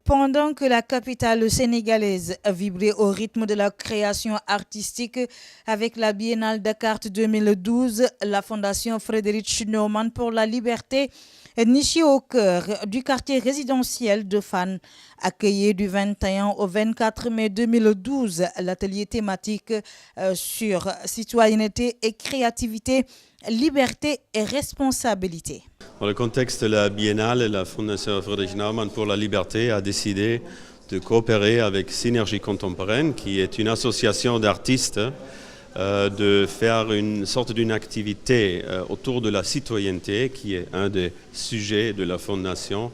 Pendant que la capitale sénégalaise vibrait au rythme de la création artistique avec la Biennale de Cartes 2012, la Fondation Friedrich Naumann pour la liberté, nichée au cœur du quartier résidentiel de Fann, accueillit du 21 au 24 mai 2012 l'atelier thématique sur citoyenneté et créativité, liberté et responsabilité. Dans le contexte de la Biennale, la Fondation Friedrich Naumann pour la liberté a décidé de coopérer avec Synergie Contemporaine, qui est une association d'artistes, de faire une sorte d'une activité autour de la citoyenneté, qui est un des sujets de la Fondation,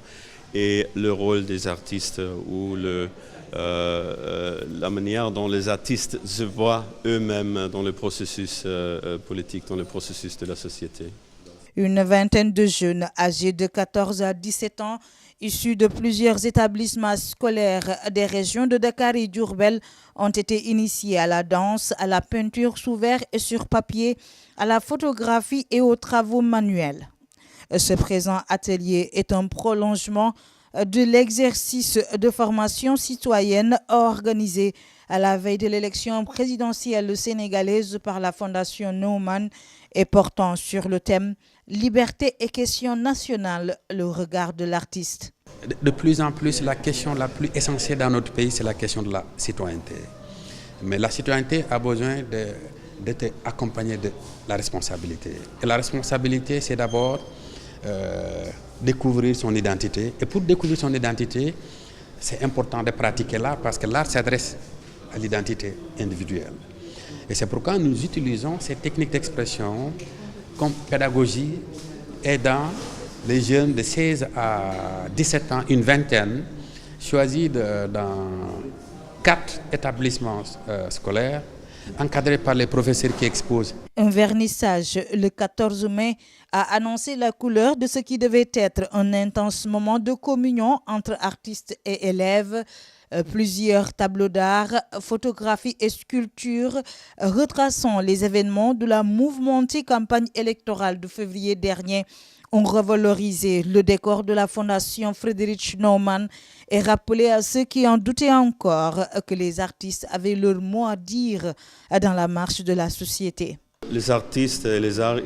et le rôle des artistes ou la manière dont les artistes se voient eux-mêmes dans le processus politique, dans le processus de la société. Une vingtaine de jeunes âgés de 14 à 17 ans, issus de plusieurs établissements scolaires des régions de Dakar et Diourbel, ont été initiés à la danse, à la peinture sous verre et sur papier, à la photographie et aux travaux manuels. Ce présent atelier est un prolongement de l'exercice de formation citoyenne organisé à la veille de l'élection présidentielle sénégalaise par la Fondation Naumann et portant sur le thème « Liberté et question nationale, le regard de l'artiste ». De plus en plus, la question la plus essentielle dans notre pays, c'est la question de la citoyenneté. Mais la citoyenneté a besoin d'être accompagnée de la responsabilité. Et la responsabilité, c'est d'abord découvrir son identité. Et pour découvrir son identité, c'est important de pratiquer l'art parce que l'art s'adresse à l'identité individuelle. Et c'est pourquoi nous utilisons ces techniques d'expression comme pédagogie aidant les jeunes de 16 à 17 ans, une vingtaine, choisis dans 4 établissements scolaires, encadrés par les professeurs qui exposent. Un vernissage le 14 mai a annoncé la couleur de ce qui devait être un intense moment de communion entre artistes et élèves. Plusieurs tableaux d'art, photographies et sculptures retraçant les événements de la mouvementée campagne électorale de février dernier ont revalorisé le décor de la Fondation Friedrich Naumann et rappelé à ceux qui en doutaient encore que les artistes avaient leur mot à dire dans la marche de la société. Les artistes et les arts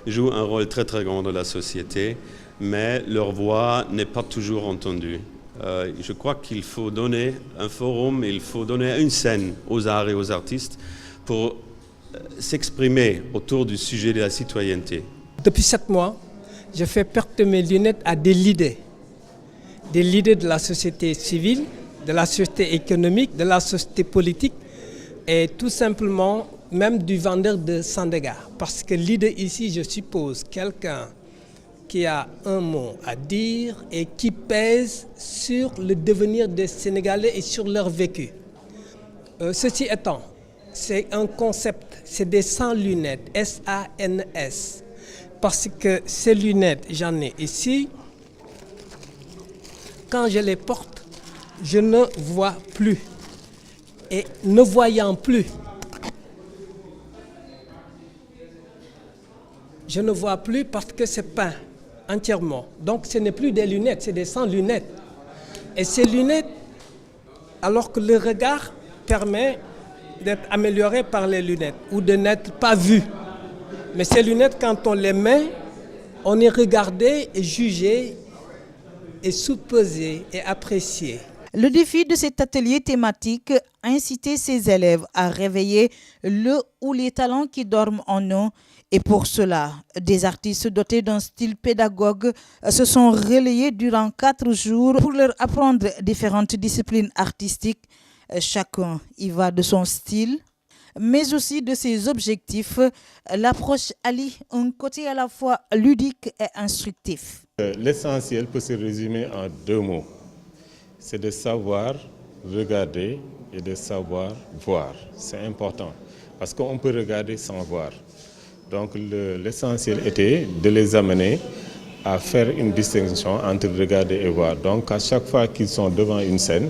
jouent un rôle très très grand dans la société, mais leur voix n'est pas toujours entendue. Je crois qu'il faut donner un forum, il faut donner une scène aux arts et aux artistes pour s'exprimer autour du sujet de la citoyenneté. Depuis 7 mois, je fais perdre mes lunettes à des leaders de la société civile, de la société économique, de la société politique et tout simplement même du vendeur de Sandaga. Parce que leader ici, je suppose, quelqu'un qui a un mot à dire et qui pèse sur le devenir des Sénégalais et sur leur vécu. Ceci étant, c'est un concept, c'est des sans lunettes, S-A-N-S. Parce que ces lunettes, j'en ai ici. Quand je les porte, je ne vois plus. Et ne voyant plus, je ne vois plus parce que c'est peint entièrement. Donc ce n'est plus des lunettes, c'est des sans lunettes. Et ces lunettes, alors que le regard permet d'être amélioré par les lunettes ou de n'être pas vu. Mais ces lunettes, quand on les met, on est regardé et jugé et sous-pesé et apprécié. Le défi de cet atelier thématique, inciter ses élèves à réveiller le ou les talents qui dorment en eux. Et pour cela, des artistes dotés d'un style pédagogue se sont relayés durant 4 jours pour leur apprendre différentes disciplines artistiques. Chacun y va de son style, mais aussi de ses objectifs. L'approche allie un côté à la fois ludique et instructif. L'essentiel peut se résumer en 2 mots. C'est de savoir regarder et de savoir voir. C'est important parce qu'on peut regarder sans voir. Donc l'essentiel était de les amener à faire une distinction entre regarder et voir. Donc à chaque fois qu'ils sont devant une scène,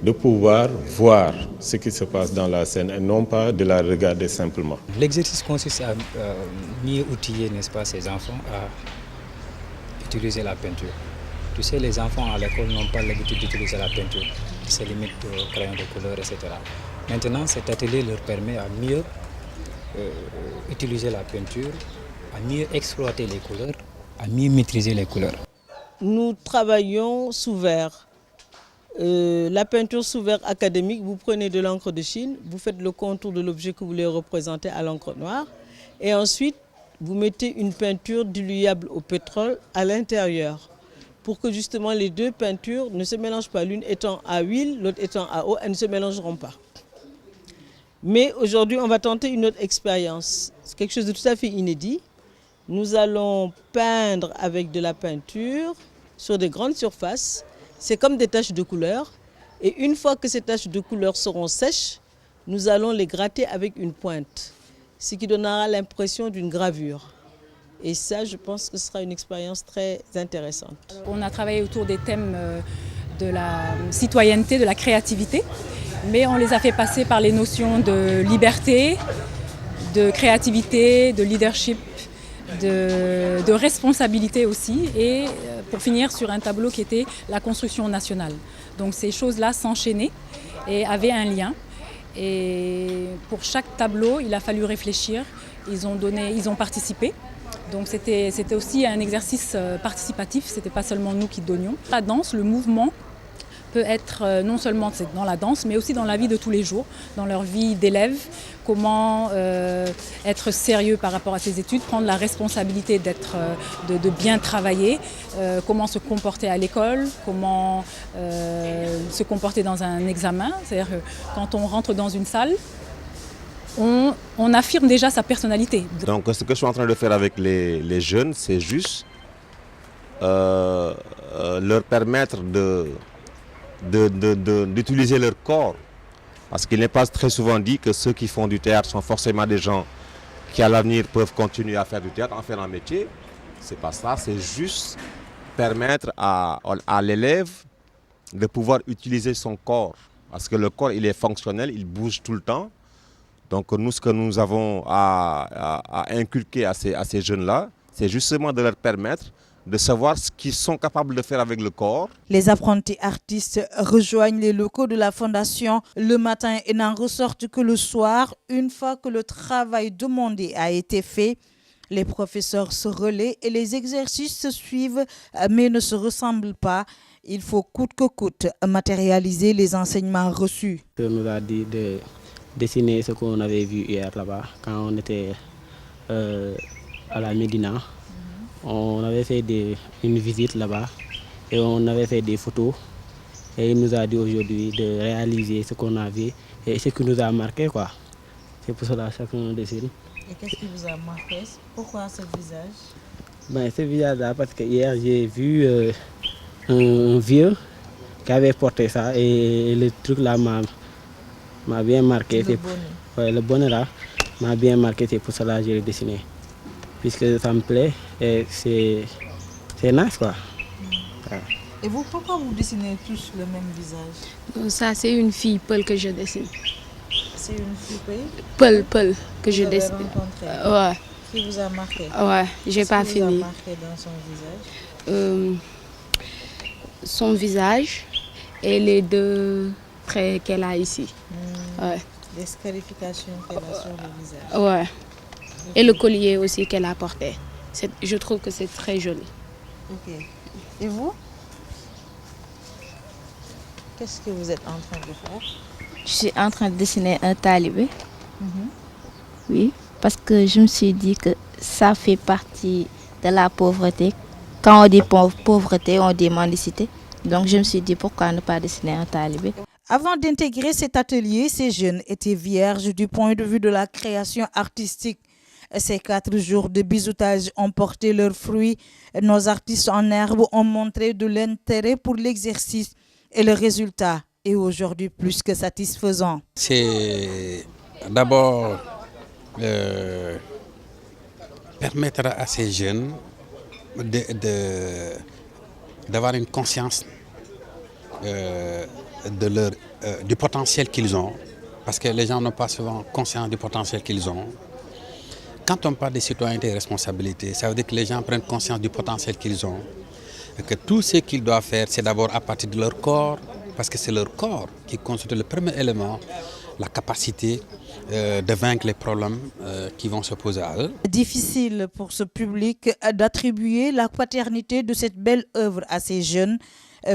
de pouvoir voir ce qui se passe dans la scène et non pas de la regarder simplement. L'exercice consiste à mieux outiller, n'est-ce pas, ces enfants à utiliser la peinture. Tu sais, les enfants à l'école n'ont pas l'habitude d'utiliser la peinture. Ils se limitent aux crayons de couleur, etc. Maintenant, cet atelier leur permet à mieux utiliser la peinture, à mieux exploiter les couleurs, à mieux maîtriser les couleurs. Nous travaillons sous verre. La peinture sous verre académique, vous prenez de l'encre de Chine, vous faites le contour de l'objet que vous voulez représenter à l'encre noire et ensuite vous mettez une peinture diluable au pétrole à l'intérieur pour que justement les deux peintures ne se mélangent pas, l'une étant à huile, l'autre étant à eau, elles ne se mélangeront pas. Mais aujourd'hui, on va tenter une autre expérience. C'est quelque chose de tout à fait inédit. Nous allons peindre avec de la peinture sur des grandes surfaces. C'est comme des taches de couleur. Et une fois que ces taches de couleur seront sèches, nous allons les gratter avec une pointe, ce qui donnera l'impression d'une gravure. Et ça, je pense que ce sera une expérience très intéressante. On a travaillé autour des thèmes de la citoyenneté, de la créativité, mais on les a fait passer par les notions de liberté, de créativité, de leadership, de responsabilité aussi, et pour finir sur un tableau qui était la construction nationale. Donc ces choses-là s'enchaînaient et avaient un lien. Et pour chaque tableau, il a fallu réfléchir. Ils ont participé. Donc c'était aussi un exercice participatif, ce n'était pas seulement nous qui donnions. La danse, le mouvement peut être non seulement dans la danse, mais aussi dans la vie de tous les jours, dans leur vie d'élèves. Comment être sérieux par rapport à ses études, prendre la responsabilité de bien travailler, comment se comporter à l'école, comment se comporter dans un examen. C'est-à-dire que quand on rentre dans une salle, on affirme déjà sa personnalité. Donc ce que je suis en train de faire avec les jeunes, c'est juste leur permettre d'utiliser leur corps. Parce qu'il n'est pas très souvent dit que ceux qui font du théâtre sont forcément des gens qui à l'avenir peuvent continuer à faire du théâtre, en faire un métier. C'est pas ça, c'est juste permettre à l'élève de pouvoir utiliser son corps. Parce que le corps, il est fonctionnel, il bouge tout le temps. Donc nous, ce que nous avons à inculquer à ces jeunes-là, c'est justement de leur permettre de savoir ce qu'ils sont capables de faire avec le corps. Les apprentis artistes rejoignent les locaux de la fondation le matin et n'en ressortent que le soir. Une fois que le travail demandé a été fait, les professeurs se relaient et les exercices se suivent mais ne se ressemblent pas. Il faut coûte que coûte matérialiser les enseignements reçus. On nous a dit de dessiner ce qu'on avait vu hier là-bas quand on était à la Médina. On avait fait une visite là-bas et on avait fait des photos. Et il nous a dit aujourd'hui de réaliser ce qu'on a vu et ce qui nous a marqué, quoi. C'est pour cela que chacun dessine. Et qu'est-ce qui vous a marqué? Pourquoi ce visage? Ce visage-là, parce que hier j'ai vu un vieux qui avait porté ça et le truc là m'a bien marqué. Le bonnet là m'a bien marqué, c'est pour cela que j'ai dessiné. Puisque ça me plaît et c'est nice, quoi. Ouais. Et vous, pourquoi vous dessinez tous le même visage? Donc ça, c'est une fille Peul que je dessine. C'est une fille Peul que je dessine. Ouais. Qui vous a marqué? Ouais, j'ai pas fini. Qu'est-ce qui vous a marqué dans son visage? Son visage et les deux traits qu'elle a ici. Ouais. Les scarifications qu'elle a sur le visage. Ouais. Et le collier aussi qu'elle a porté. Je trouve que c'est très joli. Ok. Et vous? Qu'est-ce que vous êtes en train de faire? Je suis en train de dessiner un talibé. Oui, parce que je me suis dit que ça fait partie de la pauvreté. Quand on dit pauvreté, on dit mendicité. Donc je me suis dit pourquoi ne pas dessiner un talibé. Avant d'intégrer cet atelier, ces jeunes étaient vierges du point de vue de la création artistique. Ces 4 jours de bisoutage ont porté leurs fruits. Nos artistes en herbe ont montré de l'intérêt pour l'exercice et le résultat est aujourd'hui plus que satisfaisant. C'est d'abord permettre à ces jeunes d'avoir une conscience du potentiel qu'ils ont, parce que les gens n'ont pas souvent conscience du potentiel qu'ils ont. Quand on parle de citoyenneté et responsabilité, ça veut dire que les gens prennent conscience du potentiel qu'ils ont. Et que tout ce qu'ils doivent faire, c'est d'abord à partir de leur corps, parce que c'est leur corps qui constitue le premier élément, la capacité de vaincre les problèmes qui vont se poser à eux. Difficile pour ce public d'attribuer la paternité de cette belle œuvre à ces jeunes.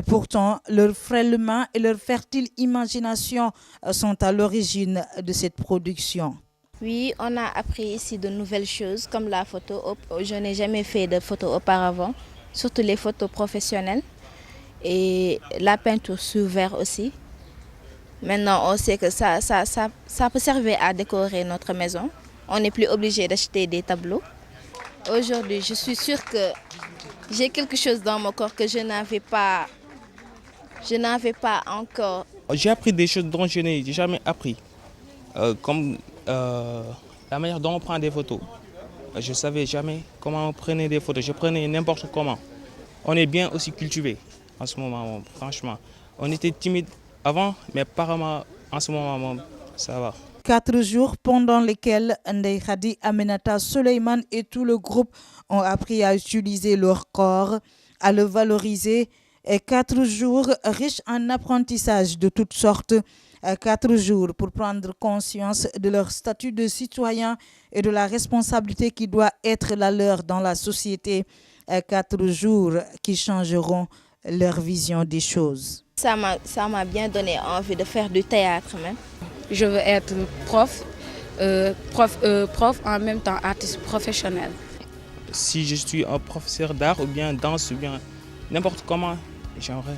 Pourtant, leur frêlement et leur fertile imagination sont à l'origine de cette production. Oui, on a appris ici de nouvelles choses comme la photo. Je n'ai jamais fait de photo auparavant, surtout les photos professionnelles et la peinture sur verre aussi. Maintenant, on sait que ça peut servir à décorer notre maison. On n'est plus obligé d'acheter des tableaux. Aujourd'hui, je suis sûre que j'ai quelque chose dans mon corps que je n'avais pas encore. J'ai appris des choses dont je n'ai jamais appris, comme la manière dont on prend des photos. Je ne savais jamais comment on prenait des photos, je prenais n'importe comment. On est bien aussi cultivé en ce moment, franchement. On était timide avant, mais apparemment en ce moment, ça va. 4 jours pendant lesquels Ndeye Khady, Aminata, Souleymane et tout le groupe ont appris à utiliser leur corps, à le valoriser. Et 4 jours riches en apprentissage de toutes sortes. 4 jours pour prendre conscience de leur statut de citoyen et de la responsabilité qui doit être la leur dans la société. 4 jours qui changeront leur vision des choses. Ça m'a bien donné envie de faire du théâtre même. Je veux être prof en même temps artiste professionnel. Si je suis un professeur d'art ou bien danse ou bien n'importe comment, j'aimerais